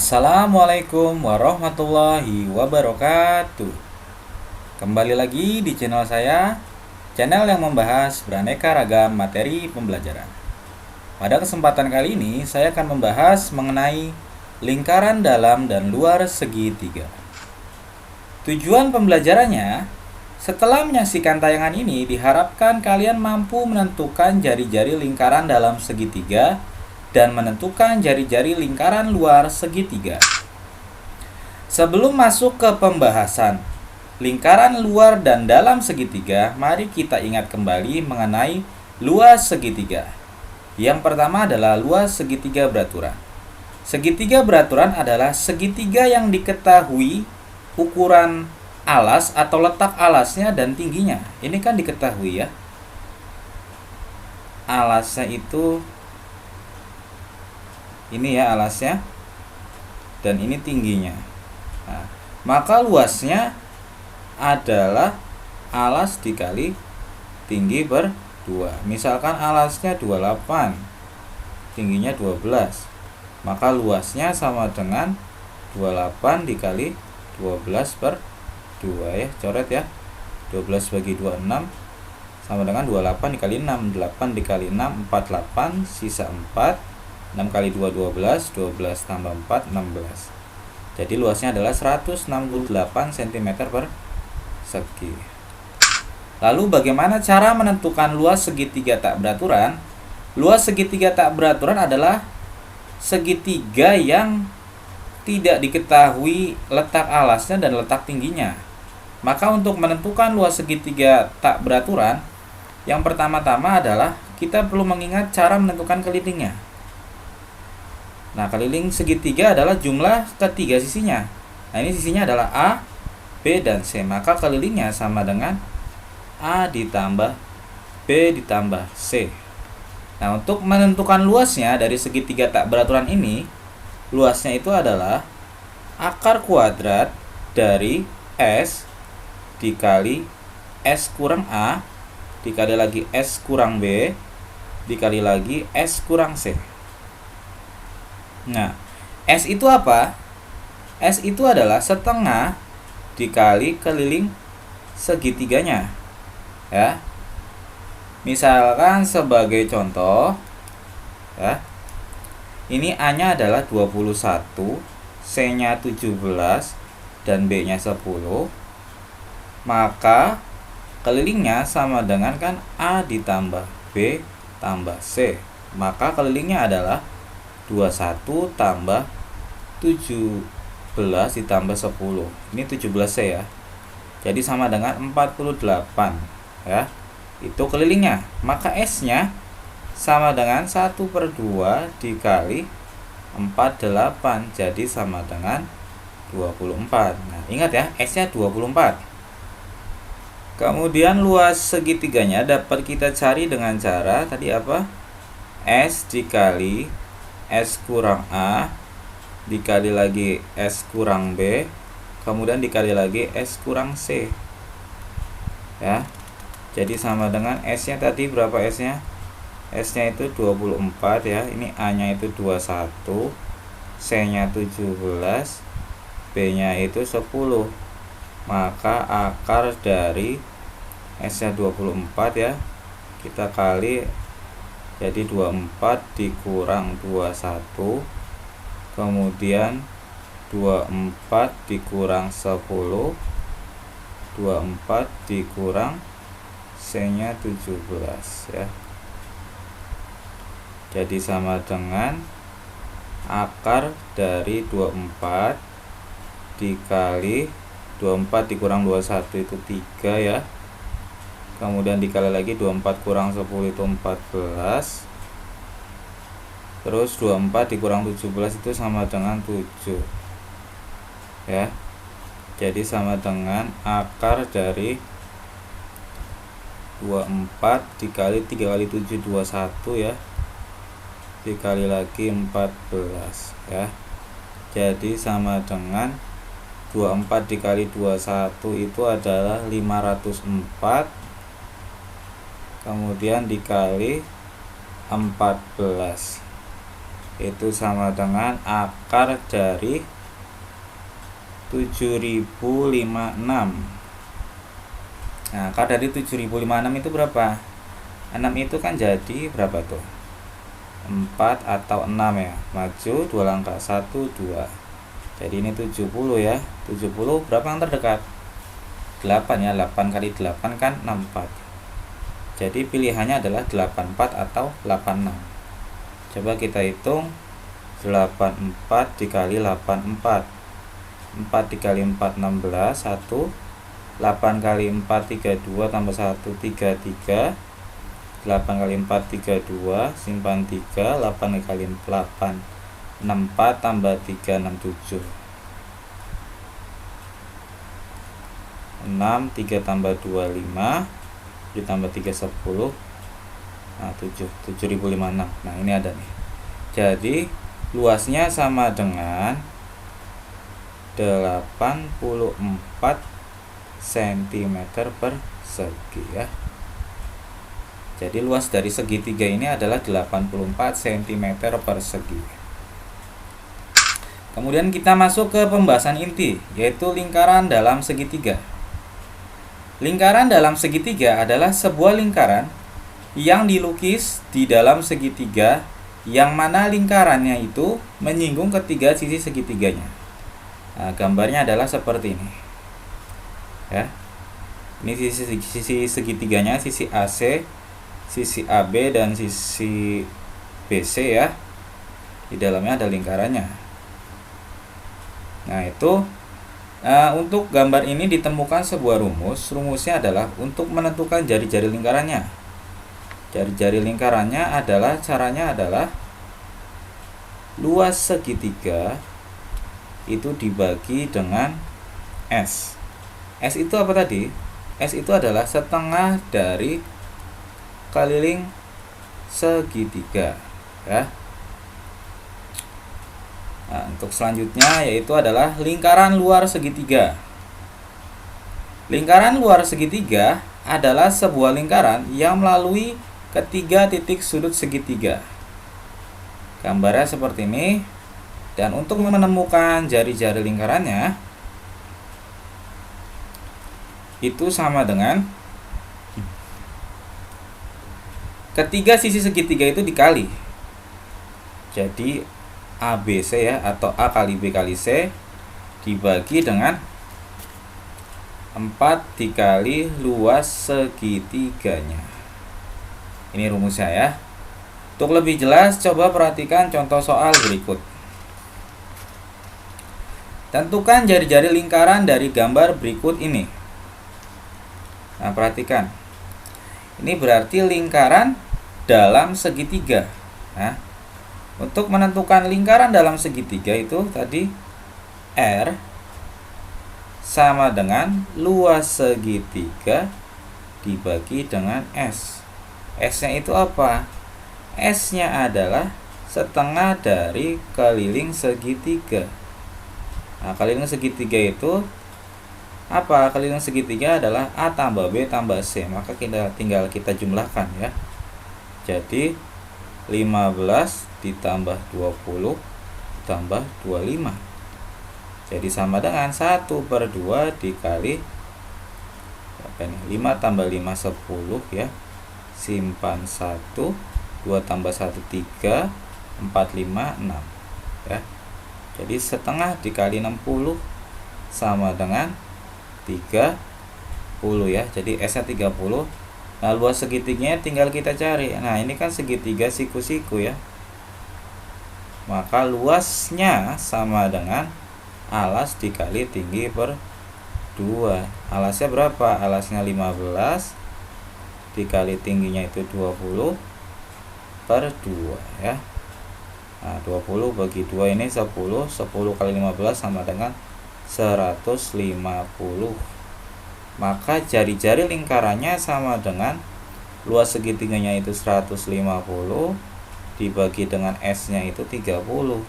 Assalamualaikum warahmatullahi wabarakatuh. Kembali lagi di channel saya, channel yang membahas beraneka ragam materi pembelajaran. Pada kesempatan kali ini, saya akan membahas mengenai lingkaran dalam dan luar segitiga. Tujuan pembelajarannya, setelah menyaksikan tayangan ini, diharapkan kalian mampu menentukan jari-jari lingkaran dalam segitiga dan menentukan jari-jari lingkaran luar segitiga. Sebelum masuk ke pembahasan lingkaran luar dan dalam segitiga, mari kita ingat kembali mengenai luas segitiga. Yang pertama adalah luas segitiga beraturan. Segitiga beraturan adalah segitiga yang diketahui ukuran alas atau letak alasnya dan tingginya. Ini kan diketahui ya. Alasnya itu ini ya alasnya, dan ini tingginya. Nah, maka luasnya adalah alas dikali tinggi per 2. Misalkan alasnya 28, tingginya 12, maka luasnya sama dengan 28 dikali 12 per 2 ya, coret ya. 12 bagi 2, 6, sama dengan 28 dikali 6, 8 dikali 6, 48, sisa 4, 6 kali 2, 12, 12 tambah 4, 16. Jadi luasnya adalah 168 cm per segi. Lalu bagaimana cara menentukan luas segitiga tak beraturan? Luas segitiga tak beraturan adalah segitiga yang tidak diketahui letak alasnya dan letak tingginya. Maka untuk menentukan luas segitiga tak beraturan, yang pertama-tama adalah kita perlu mengingat cara menentukan kelilingnya. Nah, keliling segitiga adalah jumlah ketiga sisinya. Nah, ini sisinya adalah A, B, dan C. Maka kelilingnya sama dengan A ditambah B ditambah C. Nah, untuk menentukan luasnya dari segitiga tak beraturan ini, luasnya itu adalah akar kuadrat dari S dikali S kurang A dikali lagi S kurang B dikali lagi S kurang C. Nah, S itu apa? S itu adalah setengah dikali keliling segitiganya. Ya. Misalkan sebagai contoh, ya. Ini A-nya adalah 21, C-nya 17, dan B-nya 10. Maka kelilingnya sama dengan kan A ditambah B tambah C. Maka kelilingnya adalah 21 tambah 17 ditambah 10. Ini 17C ya. Jadi sama dengan 48 ya. Itu kelilingnya. Maka S-nya sama dengan 1/2 dikali 48. Jadi sama dengan 24. Nah, ingat ya, S-nya 24. Kemudian luas segitiganya dapat kita cari dengan cara tadi apa? S dikali S kurang A dikali lagi S kurang B, kemudian dikali lagi S kurang C ya. Jadi sama dengan S nya tadi berapa S nya? S nya itu 24 ya. Ini A nya itu 21, C nya 17, B nya itu 10. Maka akar dari S nya 24 ya, kita kali, jadi 24 dikurang 21, kemudian 24 dikurang 10, 24 dikurang C-nya 17 ya. Jadi sama dengan akar dari 24 dikali 24 dikurang 21 itu 3 ya. Kemudian dikali lagi 24 kurang 10 itu 14. Terus 24 dikurang 17 itu sama dengan 7 ya. Jadi sama dengan akar dari 24 dikali 3 kali 7 21 ya, dikali lagi 14 ya. Jadi sama dengan 24 dikali 21 itu adalah 504, kemudian dikali 14 itu sama dengan akar dari 7056. Nah, akar dari 7056 itu berapa? 6 itu kan jadi berapa tuh? 4 atau 6 ya. Maju 2 langkah, 1, 2. Jadi ini 70 ya. 70 berapa yang terdekat? 8 ya. 8 kali 8 kan 64. Jadi pilihannya adalah 84 atau 86. Coba kita hitung. 84 dikali 84. 4 dikali 4 16. 1. 8 kali 4 32 tambah 1 33. 8 kali 4 32, simpan 3. 8 kali 8 64 tambah 3 67. 6 3 tambah 2 5 ditambah 3 10. Nah 7056. Nah ini ada nih. Jadi luasnya sama dengan 84 cm persegi ya. Jadi luas dari segitiga ini adalah 84 cm persegi. Kemudian kita masuk ke pembahasan inti, yaitu lingkaran dalam segitiga. Lingkaran dalam segitiga adalah sebuah lingkaran yang dilukis di dalam segitiga, yang mana lingkarannya itu menyinggung ketiga sisi segitiganya. Nah, gambarnya adalah seperti ini. Ya. Ini sisi segitiganya, sisi AC, sisi AB dan sisi BC ya. Di dalamnya ada lingkarannya. Nah, itu untuk gambar ini ditemukan sebuah rumus. Rumusnya adalah untuk menentukan jari-jari lingkarannya. Jari-jari lingkarannya adalah, caranya adalah luas segitiga itu dibagi dengan S. S itu apa tadi? S itu adalah setengah dari keliling segitiga ya. Nah, untuk selanjutnya yaitu adalah lingkaran luar segitiga. Lingkaran luar segitiga adalah sebuah lingkaran yang melalui ketiga titik sudut segitiga. Gambarnya seperti ini. Dan untuk menemukan jari-jari lingkarannya itu sama dengan ketiga sisi segitiga itu dikali. Jadi ABC ya, atau A kali B kali C dibagi dengan 4 dikali luas segitiganya. Ini rumusnya ya. Untuk lebih jelas coba perhatikan contoh soal berikut. Tentukan jari-jari lingkaran dari gambar berikut ini. Nah, perhatikan. Ini berarti lingkaran dalam segitiga. Nah, untuk menentukan lingkaran dalam segitiga itu tadi R sama dengan luas segitiga dibagi dengan S. S-nya itu apa? S-nya adalah setengah dari keliling segitiga. Nah, keliling segitiga itu apa? Keliling segitiga adalah A tambah B tambah C. Maka tinggal kita jumlahkan ya. Jadi 15 ditambah 20 tambah 25. Jadi sama dengan 1/2 dikali apa ini? 5 tambah 5 10 ya. Simpan 1, 2 tambah 1 3, 4 5 6 ya. Jadi setengah dikali 60 sama dengan 30 ya. Jadi S-nya 30. Nah, luas segitiganya tinggal kita cari. Nah, ini kan segitiga siku-siku ya. Maka luasnya sama dengan alas dikali tinggi per 2. Alasnya berapa? Alasnya 15 dikali tingginya itu 20 per 2 ya. Nah, 20 bagi 2 ini 10. 10 kali 15 sama dengan 150. Maka jari-jari lingkarannya sama dengan luas segitiganya itu 150 dibagi dengan S-nya itu 30.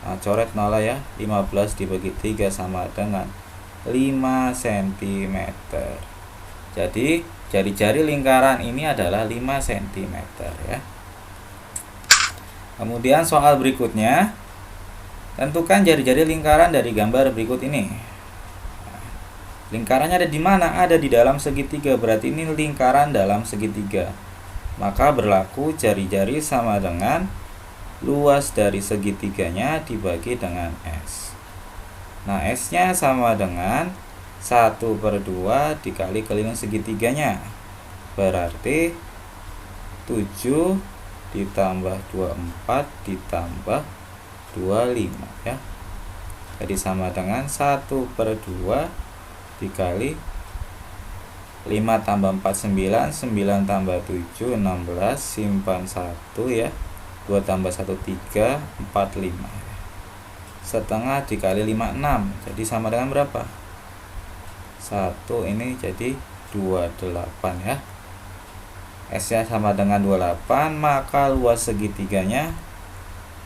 Nah, coret nol ya. 15 dibagi 3 sama dengan 5 cm. Jadi jari-jari lingkaran ini adalah 5 cm ya. Kemudian soal berikutnya, tentukan jari-jari lingkaran dari gambar berikut ini. Lingkarannya ada di mana? Ada di dalam segitiga, berarti ini lingkaran dalam segitiga. Maka berlaku jari-jari sama dengan luas dari segitiganya dibagi dengan S. Nah, S-nya sama dengan 1/2 dikali keliling segitiganya. Berarti 7 ditambah 24 ditambah 25 ya. Jadi sama dengan 1/2 dikali 5 tambah 4 9, 9 tambah 7 16, simpan 1 ya. 2 tambah 1 3, 4 5. Setengah dikali 5 6. Jadi sama dengan berapa? 1 ini jadi 28 ya. S-nya sama dengan 28, maka luas segitiganya,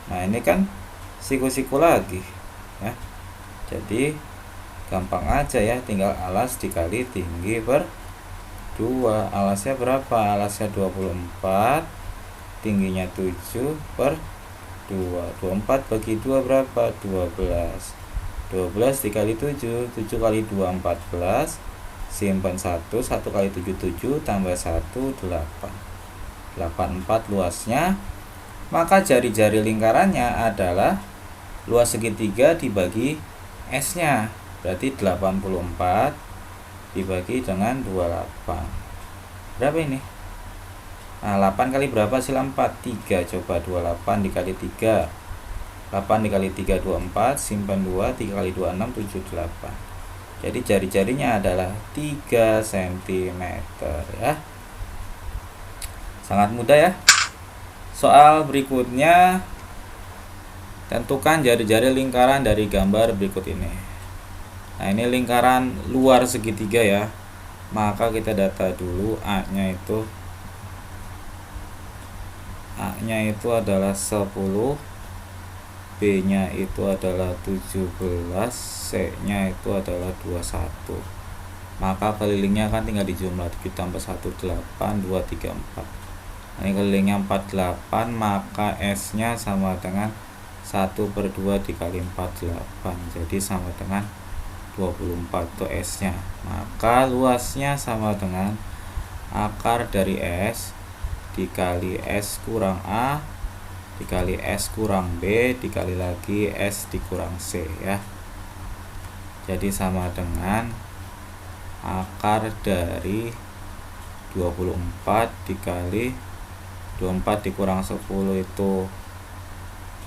nah ini kan siku-siku lagi ya. Jadi gampang aja ya, tinggal alas dikali tinggi per 2. Alasnya berapa? Alasnya 24, tingginya 7 per 2. 24 bagi 2 berapa? 12. 12 dikali 7, 7 kali 2 14, simpan 1, 1 kali 7 7, tambah 1 8. 84 luasnya. Maka jari-jari lingkarannya adalah luas segitiga dibagi S-nya. Berarti 84 dibagi dengan 28. Berapa ini? Nah, 8 kali berapa sila 4? 3. Coba 28 dikali 3. 8 dikali 3 24, simpan 2, 3 kali 2 6, 7 8. Jadi jari-jarinya adalah 3 cm ya. Sangat mudah ya. Soal berikutnya, tentukan jari-jari lingkaran dari gambar berikut ini. Nah, ini lingkaran luar segitiga ya. Maka kita data dulu A-nya itu adalah 10, B-nya itu adalah 17, C-nya itu adalah 21. Maka kelilingnya kan tinggal dijumlah, 7 tambah 1 8, 2 3 4. Nah, ini kelilingnya 48, maka S-nya sama dengan 1/2 dikali 48. Jadi sama dengan 24 itu S-nya. Maka luasnya sama dengan akar dari S dikali S kurang A dikali S kurang B dikali lagi S dikurang C ya. Jadi sama dengan akar dari 24 dikali 24 dikurang 10 itu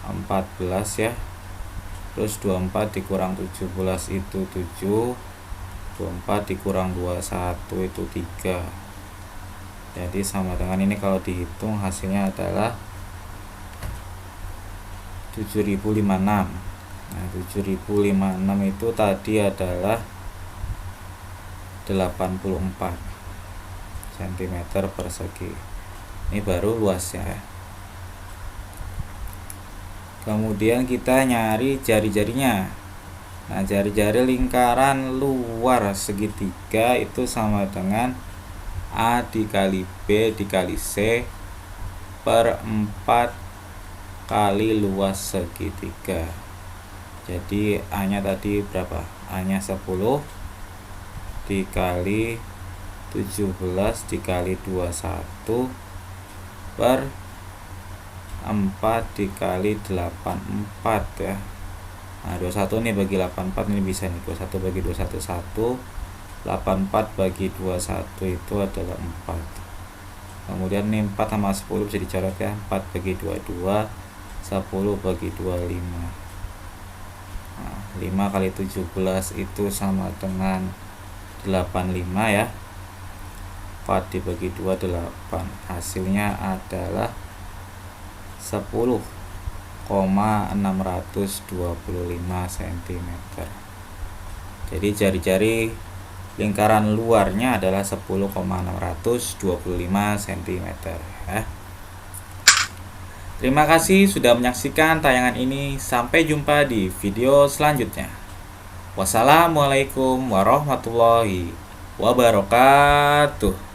14 ya. Terus 24 dikurang 17 itu 7. 24 dikurang 21 itu 3. Jadi sama dengan ini, kalau dihitung hasilnya adalah 7056. Nah, 7056 itu tadi adalah 84 cm persegi. Ini baru luasnya ya. Kemudian kita nyari jari-jarinya. Nah, jari-jari lingkaran luar segitiga itu sama dengan A dikali B dikali C per 4 kali luas segitiga. Jadi A nya tadi berapa? A nya 10 dikali 17 dikali 21 per 4 dikali 84 ya. Nah, 21 nih bagi 84 ini bisa nih, 21 bagi 21 1, 84 bagi 21 itu adalah 4. Kemudian ini 4 sama 10 bisa dicoret ya, 4 bagi 22, 10 bagi 25. Nah, 5 kali 17 itu sama dengan 85 ya. 4 dibagi 2 8. Hasilnya adalah 10,625 cm. Jadi jari-jari lingkaran luarnya adalah 10,625 cm ya. Terima kasih sudah menyaksikan tayangan ini. Sampai jumpa di video selanjutnya. Wassalamualaikum warahmatullahi wabarakatuh.